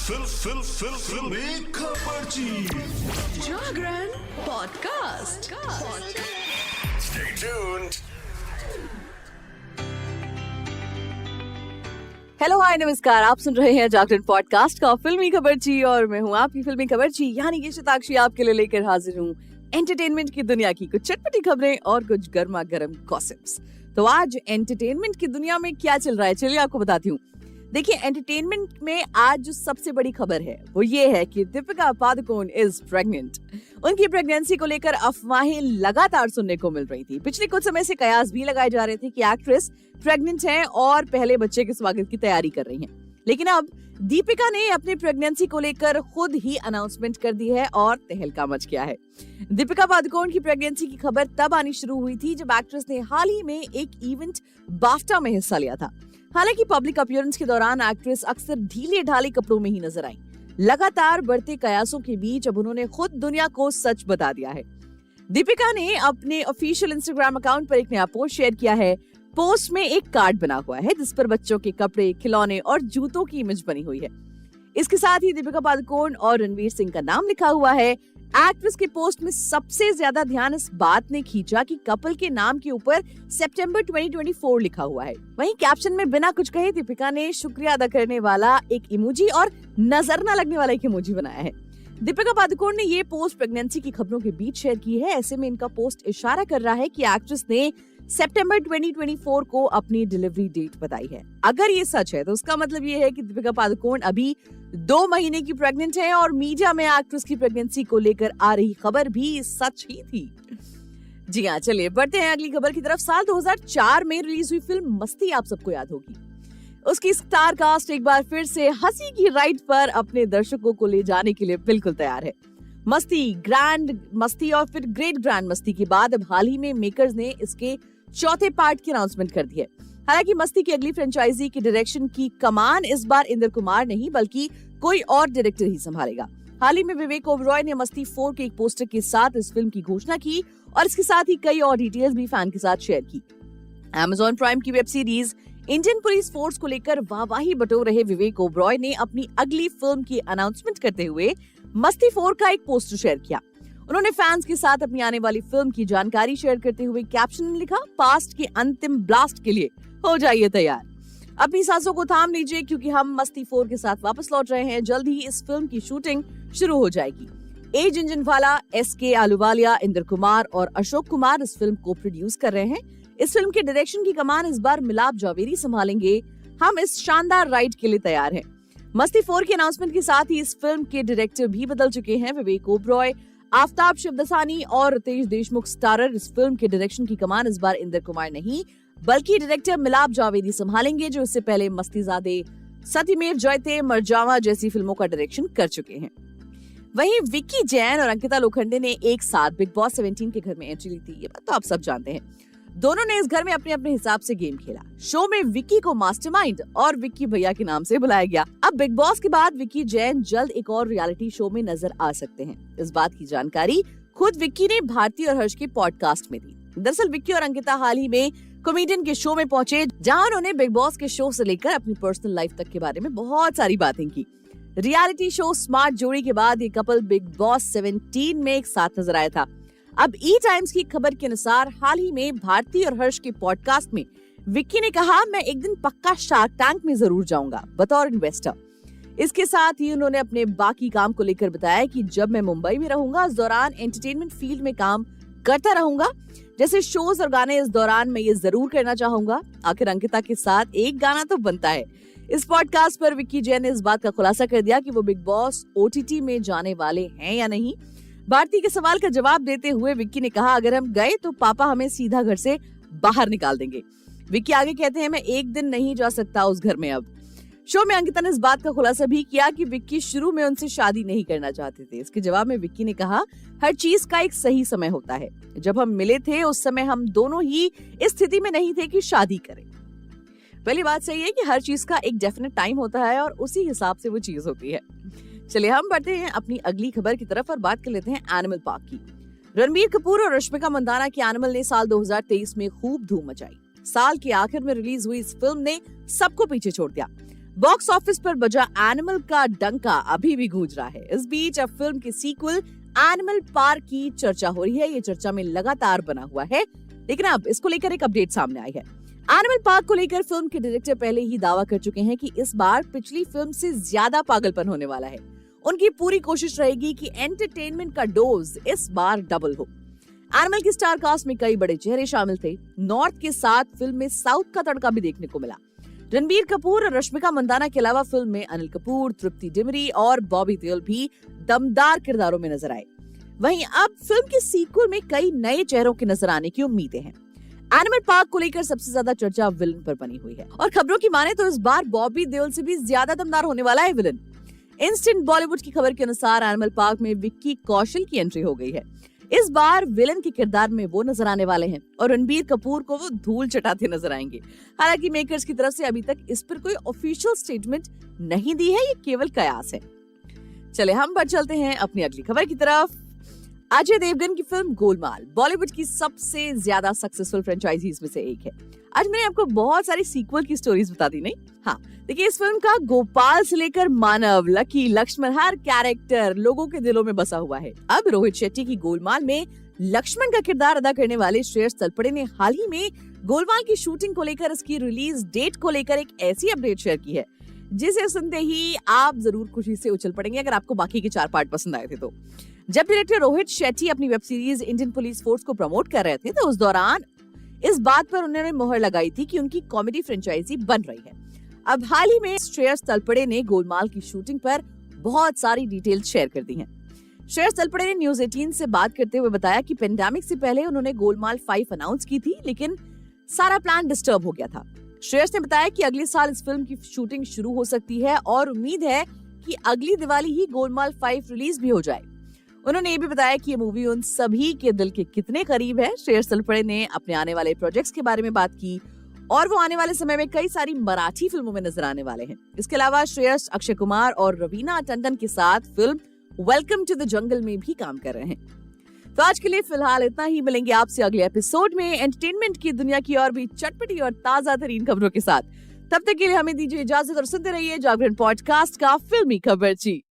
फिल्मी खबरची Jagran podcast. Stay tuned. Hello hi नमस्कार, आप सुन रहे हैं जागरण पॉडकास्ट का फिल्मी खबरची और मैं हूँ आपकी फिल्मी खबरची यानी कि शताक्षी आपके लिए लेकर हाजिर हूँ एंटरटेनमेंट की दुनिया की कुछ चटपटी खबरें और कुछ गर्मा गर्म गॉसिप्स। तो आज एंटरटेनमेंट की दुनिया में क्या चल रहा है चलिए आपको बताती हूँ। देखिए, एंटरटेनमेंट में आज जो सबसे बड़ी खबर है वो ये है कि दीपिका पादुकोण इज प्रेग्नेंट। उनकी प्रेगनेंसी को लेकर अफवाहें लगातार सुनने को मिल रही थी। पिछले कुछ समय से कयास भी लगाए जा रहे थे कि एक्ट्रेस प्रेग्नेंट है और पहले बच्चे के स्वागत की तैयारी कर रही हैं। लेकिन अब दीपिका ने अपनी प्रेगनेंसी को लेकर खुद ही अनाउंसमेंट कर दी है और तहलका मच गया है। दीपिका पादुकोण की प्रेगनेंसी की खबर तब आनी शुरू हुई थी जब एक्ट्रेस ने हाल ही में एक इवेंट बाफ्टा में हिस्सा लिया था। हालांकि पब्लिक अपीयरेंस के दौरान एक्ट्रेस अक्सर ढीले ढाले कपड़ों में ही नजर आई। लगातार बढ़ते कयासों के बीच अब उन्होंने खुद दुनिया को सच बता दिया है। दीपिका ने अपने ऑफिशियल इंस्टाग्राम अकाउंट पर एक नया पोस्ट शेयर किया है। पोस्ट में एक कार्ड बना हुआ है जिस पर बच्चों के कपड़े, खिलौने और जूतों की इमेज बनी हुई है। इसके साथ ही दीपिका पादुकोण और रणवीर सिंह का नाम लिखा हुआ है। एक्ट्रेस के पोस्ट में सबसे ज्यादा ध्यान इस बात ने खींचा कि कपल के नाम के ऊपर सितंबर 2024 लिखा हुआ है। वहीं कैप्शन में बिना कुछ कहे दीपिका ने शुक्रिया अदा करने वाला एक इमोजी और नजर न लगने वाला एक इमोजी बनाया है। दीपिका पादुकोण ने ये पोस्ट प्रेगनेंसी की खबरों के बीच शेयर की है। ऐसे में इनका पोस्ट इशारा कर रहा है कि एक्ट्रेस ने सितंबर 2024 को अपनी डिलीवरी डेट बताई है। अगर ये सच है तो उसका मतलब ये है कि दीपिका पादुकोण अभी 2 महीने की प्रेग्नेंट है और मीडिया में एक्ट्रेस की प्रेगनेंसी को लेकर आ रही खबर भी सच ही थी। जी हाँ, चलिए बढ़ते हैं अगली खबर की तरफ। साल 2004 में रिलीज हुई फिल्म मस्ती आप सबको याद होगी। उसकी स्टार कास्ट एक बार फिर से हंसी की राइड पर अपने दर्शकों को ले जाने के लिए बिल्कुल तैयार है। मस्ती, ग्रैंड मस्ती और फिर ग्रेट ग्रैंड मस्ती के बाद अब हाल ही में मेकर्स ने इसके चौथे पार्ट की अनाउंसमेंट कर दी है। हालांकि मस्ती की अगली फ्रेंचाइजी की डायरेक्शन की कमान इस बार इंद्र कुमार नहीं बल्कि कोई और डायरेक्टर ही संभालेगा। हाल ही में विवेक ओबरॉय ने मस्ती 4 के एक पोस्टर के साथ इस फिल्म की घोषणा की और इसके साथ ही कई और डिटेल्स भी फैन के साथ शेयर की। Amazon प्राइम की web series Indian police force को लेकर वाहवाही बटोर रहे विवेक ओबरॉय ने अपनी अगली फिल्म की अनाउंसमेंट करते हुए मस्ती 4 का एक पोस्टर शेयर किया। उन्होंने फैंस के साथ अपनी आने वाली फिल्म की जानकारी शेयर करते हुए कैप्शन में लिखा, पास्ट के अंतिम ब्लास्ट के लिए हो जाइए तैयार। अपनी सांसों को थाम लीजिए क्योंकि हम मस्ती 4 के साथ वापस लौट रहे हैं। जल्द ही इस फिल्म की शूटिंग शुरू हो जाएगी। ए झुनझुनवाला, SK आलूवालिया, इंद्र कुमार और अशोक कुमार इस फिल्म को प्रोड्यूस कर रहे हैं। इस फिल्म के डायरेक्शन की कमान इस बार मिलाप जावेरी संभालेंगे। हम इस शानदार राइड के लिए तैयार हैं। मस्ती 4 के अनाउंसमेंट के साथ ही इस फिल्म के डायरेक्टर भी बदल चुके हैं। विवेक ओबरॉय, आफ्ताब शिवदसानी और रितेश देशमुख स्टारर इस फिल्म के डायरेक्शन की कमान इस बार इंद्र कुमार नहीं बल्कि डायरेक्टर मिलाप जावेरी संभालेंगे, जो इससे पहले मस्तीजादे, सतीमेव जयते, मरजावा जैसी फिल्मों का डायरेक्शन कर चुके हैं। वहीं विक्की जैन और अंकिता लोखंडे ने एक साथ बिग बॉस 17 के घर में एंट्री ली थी। ये बात तो आप सब जानते हैं। दोनों ने इस घर में अपने अपने हिसाब से गेम खेला। शो में विक्की को मास्टरमाइंड और विक्की भैया के नाम से बुलाया गया। अब बिग बॉस के बाद विक्की जैन जल्द एक और रियलिटी शो में नजर आ सकते हैं। इस बात की जानकारी खुद विक्की ने भारती और हर्ष के पॉडकास्ट में दी। दरअसल विक्की और अंकिता हाल ही में कॉमेडियन के शो में पहुंचे जहां उन्होंने बिग बॉस के शो से लेकर अपनी पर्सनल लाइफ तक के बारे में बहुत सारी बातें की। रियलिटी शो स्मार्ट जोड़ी के बाद ये कपल बिग बॉस 17 में एक साथ नजर आया था। अब ई टाइम्स की खबर के अनुसार हाल ही में भारती और हर्ष के पॉडकास्ट में विक्की ने कहा, मैं एक दिन पक्का शार्क टैंक में जरूर जाऊंगा बतौर इन्वेस्टर। इसके साथ ही उन्होंने अपने बाकी काम को लेकर बताया कि जब मैं मुंबई में रहूंगा इस दौरान एंटरटेनमेंट फील्ड में काम करता रहूंगा। जैसे शोज और गाने इस दौरान मैं ये जरूर करना चाहूंगा। आखिर अंकिता के साथ एक गाना तो बनता है। इस पॉडकास्ट पर विक्की जैन ने इस बात का खुलासा कर दिया कि वो बिग बॉस OTT में जाने वाले हैं या नहीं। भारती के सवाल का जवाब देते हुए विक्की ने कहा, अगर हम गए तो पापा हमें सीधा घर से बाहर निकाल देंगे। विक्की आगे कहते हैं, मैं एक दिन नहीं जा सकता उस घर में। अब शो में अंकिता ने इस बात का खुलासा भी किया कि विक्की शुरू में उनसे शादी नहीं करना चाहते थे। इसके जवाब में विक्की ने कहा, हर चीज का एक सही समय होता है। जब हम मिले थे उस समय हम दोनों ही इस स्थिति में नहीं थे कि शादी करें। पहली बात सही है कि हर चीज का एक डेफिनेट टाइम होता है और उसी हिसाब से वो चीज होती है। चलिए हम बढ़ते हैं अपनी अगली खबर की तरफ और बात कर लेते हैं एनिमल पार्क की। रणबीर कपूर और रश्मिका मंदाना की एनिमल ने साल 2023 में खूब धूम मचाई। साल के आखिर में रिलीज हुई इस फिल्म ने सबको पीछे छोड़ दिया। बॉक्स ऑफिस पर बजा एनिमल का डंका अभी भी गूंज रहा है। इस बीच अब फिल्म की सीक्वल एनिमल पार्क की चर्चा हो रही है। ये चर्चा में लगातार बना हुआ है, लेकिन अब इसको लेकर एक अपडेट सामने आई है। एनिमल पार्क को लेकर फिल्म के डायरेक्टर पहले ही दावा कर चुके हैं कि इस बार पिछली फिल्म से ज्यादा पागलपन होने वाला है। उनकी पूरी कोशिश रहेगी कि एंटरटेनमेंट का डोज इस बार डबल हो। एनिमल की स्टार कास्ट में कई बड़े चेहरे शामिल थे। नॉर्थ के साथ फिल्म में साउथ का तड़का भी देखने को मिला। रणबीर कपूर और रश्मिका मंदाना के अलावा फिल्म में अनिल कपूर, तृप्ति डिमरी और बॉबी देओल भी दमदार किरदारों में नजर आए। वहीं अब फिल्म की सीक्वल में कई नए चेहरों के नजर आने की उम्मीदें हैं। एनिमल पार्क को लेकर सबसे ज्यादा चर्चा विलन पर बनी हुई है और खबरों की माने तो इस बार बॉबी देओल से भी ज्यादा दमदार होने वाला है विलन। इंस्टेंट बॉलीवुड की खबर के अनुसार एनिमल पार्क में विक्की कौशल की एंट्री हो गई है। इस बार विलन के किरदार में वो नजर आने वाले हैं और रणबीर कपूर को वो धूल चटाते नजर आएंगे। हालांकि मेकर्स की तरफ से अभी तक इस पर कोई ऑफिशियल स्टेटमेंट नहीं दी है, ये केवल कयास है। चले हम बढ़ चलते हैं अपनी अगली खबर की तरफ। अजय देवगन की फिल्म गोलमाल बॉलीवुड की सबसे ज्यादा सक्सेसफुल फ्रेंचाइजीज में से एक है। आज मैंने आपको बहुत सारी सीक्वल की स्टोरीज बता दी, नहीं? हाँ, देखिए इस फिल्म का गोपाल से लेकर मानव, लकी, लक्ष्मण हर कैरेक्टर लोगों के दिलों में बसा हुआ है। अब रोहित शेट्टी की गोलमाल में लक्ष्मण का किरदार अदा करने वाले श्रेयस तलपड़े ने हाल ही में गोलमाल की शूटिंग को लेकर इसकी रिलीज डेट को लेकर एक ऐसी अपडेट शेयर की है जिसे सुनते ही आप जरूर खुशी से उछल पड़ेंगे अगर आपको बाकी के 4 पार्ट पसंद आए थे तो। जब डायरेक्टर रोहित शेट्टी अपनी web series Indian police force को प्रमोट कर रहे थे तो उस दौरान इस बात पर उन्होंने मोहर लगाई थी कि उनकी कॉमेडी फ्रेंचाइजी बन रही है। अब हाल ही में श्रेयस तलपड़े ने गोलमाल की शूटिंग पर बहुत सारी डिटेल शेयर कर दी हैं। श्रेयस तलपड़े ने न्यूज 18 से बात करते हुए बताया कि पेंडेमिक से पहले उन्होंने गोलमाल 5 अनाउंस की थी, लेकिन सारा प्लान डिस्टर्ब हो गया था। श्रेयस ने बताया कि अगले साल इस फिल्म की शूटिंग शुरू हो सकती है और उम्मीद है कि अगली दिवाली ही गोलमाल 5 रिलीज भी हो जाए। उन्होंने ये भी बताया कि ये मूवी उन सभी के दिल के कितने करीब है। श्रेयस तलपड़े ने अपने आने वाले प्रोजेक्ट्स के बारे में बात की और वो आने वाले समय में कई सारी मराठी फिल्मों में नजर आने वाले हैं। इसके अलावा श्रेयस अक्षय कुमार और रवीना टंडन के साथ film welcome to the jungle में भी काम कर रहे हैं। तो आज के लिए फिलहाल इतना ही। मिलेंगे आपसे अगले एपिसोड में एंटरटेनमेंट की दुनिया की और भी चटपटी और ताजा तरीन खबरों के साथ। तब तक के लिए हमें दीजिए इजाजत और सुनते रहिए जागरण पॉडकास्ट का फिल्मी खबरची।